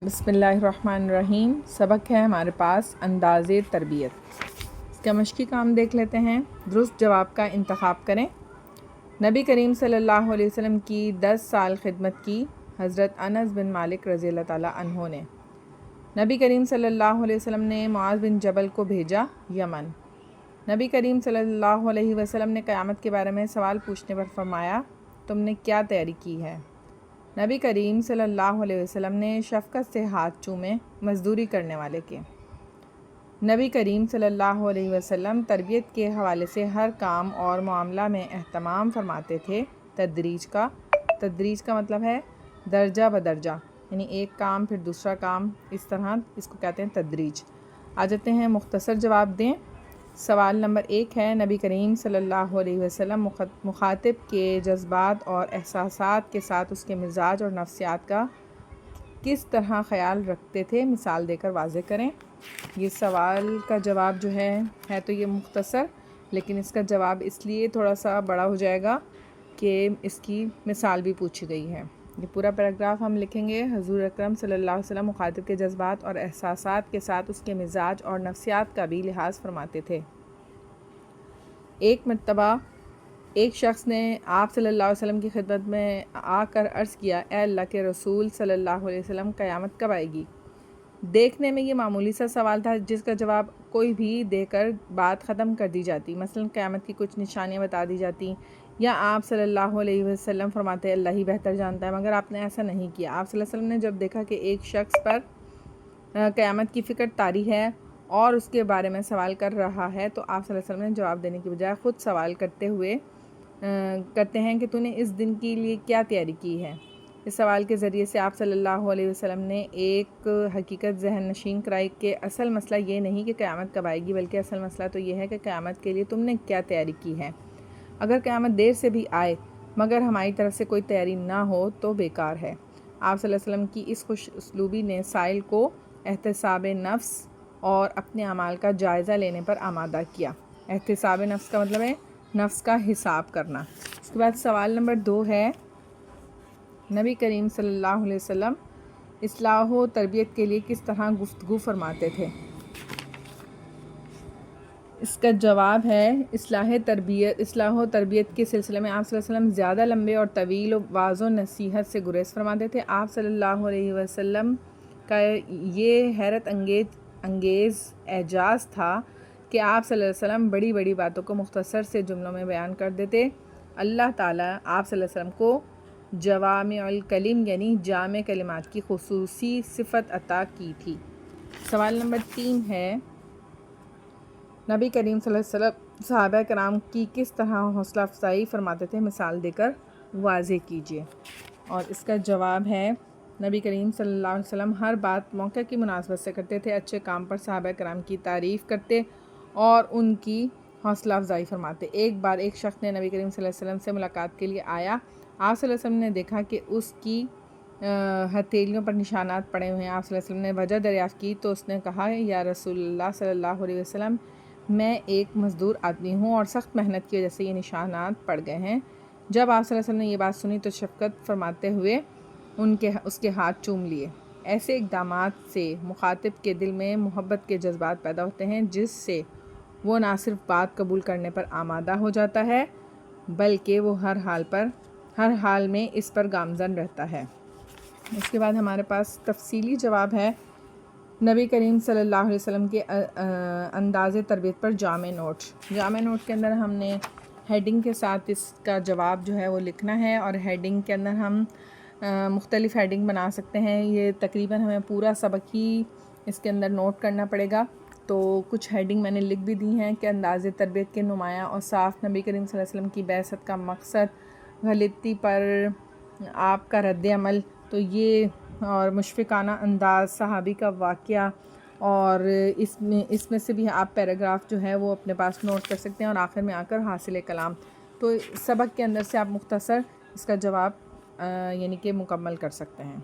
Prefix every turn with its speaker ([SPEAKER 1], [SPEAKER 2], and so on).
[SPEAKER 1] بسم اللہ الرحمن الرحیم۔ سبق ہے ہمارے پاس انداز تربیت۔ اس کا مشقی کام دیکھ لیتے ہیں۔ درست جواب کا انتخاب کریں۔ نبی کریم صلی اللہ علیہ وسلم کی 10 سال خدمت کی حضرت انس بن مالک رضی اللہ تعالیٰ عنہ نے۔ نبی کریم صلی اللہ علیہ وسلم نے معاذ بن جبل کو بھیجا یمن۔ نبی کریم صلی اللہ علیہ وسلم نے قیامت کے بارے میں سوال پوچھنے پر فرمایا، تم نے کیا تیاری کی ہے؟ نبی کریم صلی اللہ علیہ وسلم نے شفقت سے ہاتھ چومے مزدوری کرنے والے کے۔ نبی کریم صلی اللہ علیہ وسلم تربیت کے حوالے سے ہر کام اور معاملہ میں اہتمام فرماتے تھے۔ تدریج کا مطلب ہے درجہ بدرجہ، یعنی ایک کام پھر دوسرا کام، اس طرح اس کو کہتے ہیں تدریج۔ آ جاتے ہیں مختصر جواب دیں۔ سوال نمبر 1 ہے، نبی کریم صلی اللہ علیہ وسلم مخاطب کے جذبات اور احساسات کے ساتھ اس کے مزاج اور نفسیات کا کس طرح خیال رکھتے تھے؟ مثال دے کر واضح کریں۔ یہ سوال کا جواب جو ہے تو یہ مختصر، لیکن اس کا جواب اس لیے تھوڑا سا بڑا ہو جائے گا کہ اس کی مثال بھی پوچھی گئی ہے۔ یہ پورا پیراگراف ہم لکھیں گے۔ حضور اکرم صلی اللہ علیہ وسلم مخاطب کے جذبات اور احساسات کے ساتھ اس کے مزاج اور نفسیات کا بھی لحاظ فرماتے تھے۔ ایک مرتبہ ایک شخص نے آپ صلی اللہ علیہ وسلم کی خدمت میں آ کر عرض کیا، اے اللہ کے رسول صلی اللہ علیہ وسلم، قیامت کب آئے گی؟ دیکھنے میں یہ معمولی سا سوال تھا جس کا جواب کوئی بھی دے کر بات ختم کر دی جاتی۔ مثلا قیامت کی کچھ نشانیاں بتا دی جاتی، یا آپ صلی اللہ علیہ وسلم فرماتے اللہ ہی بہتر جانتا ہے، مگر آپ نے ایسا نہیں کیا۔ آپ صلی اللہ علیہ وسلم نے جب دیکھا کہ ایک شخص پر قیامت کی فکر طاری ہے اور اس کے بارے میں سوال کر رہا ہے، تو آپ صلی اللہ علیہ وسلم نے جواب دینے کی بجائے خود سوال کرتے ہیں کہ تو نے اس دن کے لیے کیا تیاری کی ہے۔ اس سوال کے ذریعے سے آپ صلی اللہ علیہ وسلم نے ایک حقیقت ذہن نشین کرائی کہ اصل مسئلہ یہ نہیں کہ قیامت کب آئے گی، بلکہ اصل مسئلہ تو یہ ہے کہ قیامت کے لیے تم نے کیا تیاری کی ہے۔ اگر قیامت دیر سے بھی آئے مگر ہماری طرف سے کوئی تیاری نہ ہو تو بیکار ہے۔ آپ صلی اللہ علیہ وسلم کی اس خوش اسلوبی نے سائل کو احتساب نفس اور اپنے اعمال کا جائزہ لینے پر آمادہ کیا۔ احتساب نفس کا مطلب ہے نفس کا حساب کرنا۔ اس کے بعد سوال نمبر 2 ہے، نبی کریم صلی اللہ علیہ وسلم اصلاح و تربیت کے لیے کس طرح گفتگو فرماتے تھے؟ اس کا جواب ہے، اصلاح و تربیت کے سلسلے میں آپ صلی اللہ علیہ وسلم زیادہ لمبے اور طویل و واضح و نصیحت سے گریز فرماتے تھے۔ آپ صلی اللہ علیہ وسلم کا یہ حیرت انگیز اعجاز تھا کہ آپ صلی اللہ علیہ وسلم بڑی بڑی باتوں کو مختصر سے جملوں میں بیان کر دیتے۔ اللہ تعالیٰ آپ صلی اللہ علیہ وسلم کو جوامع الکلم یعنی جامع کلمات کی خصوصی صفت عطا کی تھی۔ سوال نمبر 3 ہے، نبی کریم صلی اللہ علیہ وسلم صحابہ کرام کی کس طرح حوصلہ افزائی فرماتے تھے؟ مثال دے کر واضح کیجیے۔ اور اس کا جواب ہے، نبی کریم صلی اللہ علیہ وسلم ہر بات موقع کی مناسبت سے کرتے تھے۔ اچھے کام پر صحابہ کرام کی تعریف کرتے اور ان کی حوصلہ افزائی فرماتے۔ ایک بار ایک شخص نے نبی کریم صلی اللہ علیہ وسلم سے ملاقات کے لیے آیا۔ آپ صلی اللہ علیہ وسلم نے دیکھا کہ اس کی ہتھیلیوں پر نشانات پڑے ہوئے ہیں۔ آپ صلی اللہ علیہ وسلم نے وجہ دریافت کی تو اس نے کہا، یا رسول اللہ صلی اللہ علیہ وسلم، میں ایک مزدور آدمی ہوں اور سخت محنت کی وجہ سے یہ نشانات پڑ گئے ہیں۔ جب آپ صلی اللہ علیہ وسلم نے یہ بات سنی تو شفقت فرماتے ہوئے اس کے ہاتھ چوم لیے۔ ایسے اقدامات سے مخاطب کے دل میں محبت کے جذبات پیدا ہوتے ہیں، جس سے وہ نہ صرف بات قبول کرنے پر آمادہ ہو جاتا ہے بلکہ وہ ہر حال میں اس پر گامزن رہتا ہے۔ اس کے بعد ہمارے پاس تفصیلی جواب ہے، نبی کریم صلی اللہ علیہ وسلم کے انداز تربیت پر جامع نوٹ۔ جامع نوٹ کے اندر ہم نے ہیڈنگ کے ساتھ اس کا جواب جو ہے وہ لکھنا ہے، اور ہیڈنگ کے اندر ہم مختلف ہیڈنگ بنا سکتے ہیں۔ یہ تقریباً ہمیں پورا سبق ہی اس کے اندر نوٹ کرنا پڑے گا، تو کچھ ہیڈنگ میں نے لکھ بھی دی ہیں کہ انداز تربیت کے نمایاں اور صاف، نبی کریم صلی اللہ علیہ وسلم کی بعثت کا مقصد، غلطی پر آپ کا رد عمل، تو یہ اور مشفقانہ انداز، صحابی کا واقعہ، اور اس میں سے بھی آپ پیراگراف جو ہے وہ اپنے پاس نوٹ کر سکتے ہیں، اور آخر میں آ کر حاصل کلام۔ تو سبق کے اندر سے آپ مختصر اس کا جواب یعنی کہ مکمل کر سکتے ہیں۔